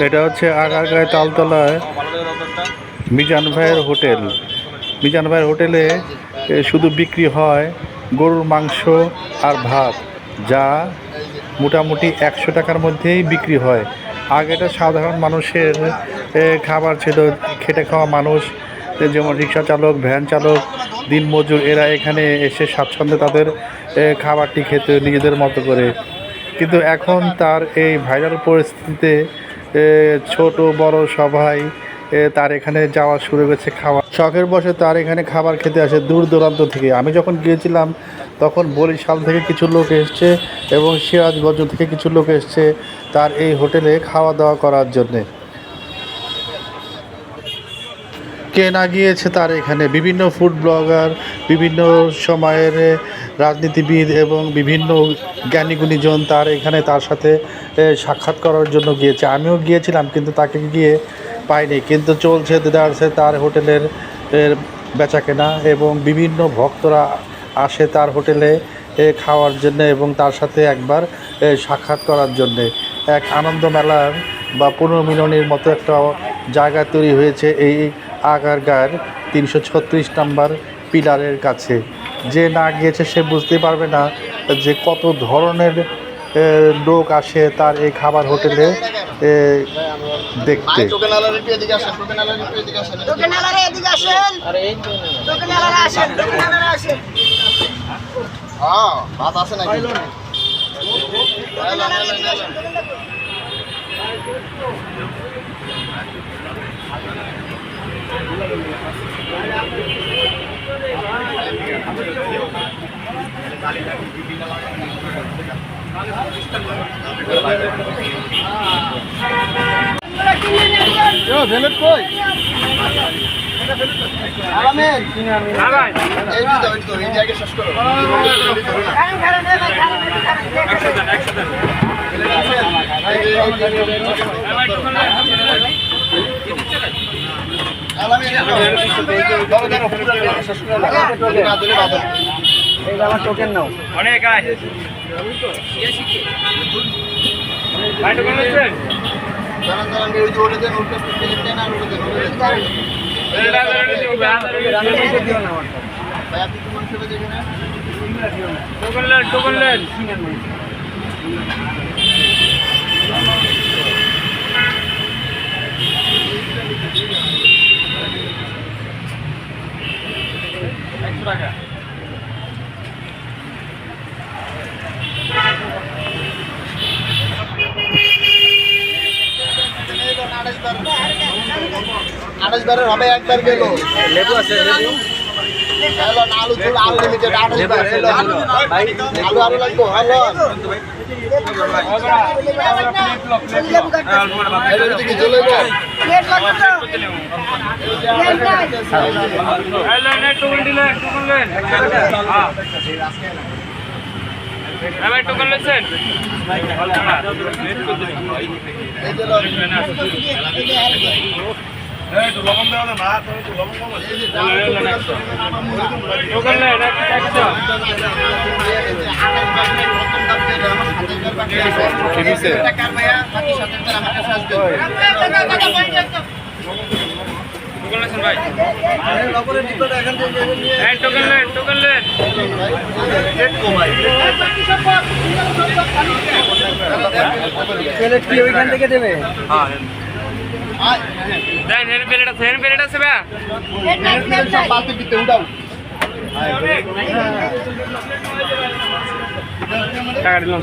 এটা হচ্ছে আগারগাঁয় তালতলায় মিজান ভাইয়ের হোটেল। মিজান ভাইয়ের হোটেলে শুধু বিক্রি হয় গরুর মাংস আর ভাত, যা মোটামুটি 100 টাকার মধ্যেই বিক্রি হয়। আগে এটা সাধারণ মানুষের খাবার ছিল, খেটে খাওয়া মানুষ যেমন রিক্সা চালক, ভ্যান চালক, দিনমজুর, এরা এখানে এসে স্বাচ্ছন্দ্যে তাদের খাবারটি খেতে নিজেদের মতো করে। কিন্তু এখন তার এই ভাইরাল পরিস্থিতিতে ছোট বড় সবাই তার এখানে যাওয়া শুরু করেছে, খাওয়া শখের বসে তার এখানে খাবার খেতে আসে দূর দূরান্ত থেকে। আমি যখন গিয়েছিলাম তখন বরিশাল থেকে কিছু লোক এসছে এবং সিরাজগঞ্জ থেকে কিছু লোক এসছে তার এই হোটেলে খাওয়া দাওয়া করার জন্যে। কে না গিয়েছে তার এখানে? বিভিন্ন ফুড ব্লগার, বিভিন্ন সময়ের রাজনীতিবিদ এবং বিভিন্ন জ্ঞানীগুণীজন তার এখানে তার সাথে সাক্ষাৎ করার জন্য গিয়েছে। আমিও গিয়েছিলাম কিন্তু তাকে গিয়ে পাইনি। কিন্তু চলছে দেদারসে তার হোটেলের বেচাকেনা এবং বিভিন্ন ভক্তরা আসে তার হোটেলে খাওয়ার জন্য এবং তার সাথে একবার সাক্ষাৎ করার জন্যে। এক আনন্দ মেলার বা পুনর্মিলনীর মতো একটা জায়গা তৈরি হয়েছে এই আগারগাঁয়ের 336 নম্বর পিলারের কাছে। যে না গিয়েছে সে বুঝতে পারবে না যে কত ধরনের লোক আসে তার এই খাবার হোটেলে দেখতে। আমার টোকেন নাও অনেক টাকা আড়াইশ বারের হবে, একবার গেল। লেবু আছে, লেবু আলু ঝোল আনলিমিটেড 28 বার। আলু আরো লাগবে, হ্যালো কি চলে গেল? টোকেন লেছেন ওইখান থেকে দেবে। টাকা দিলাম।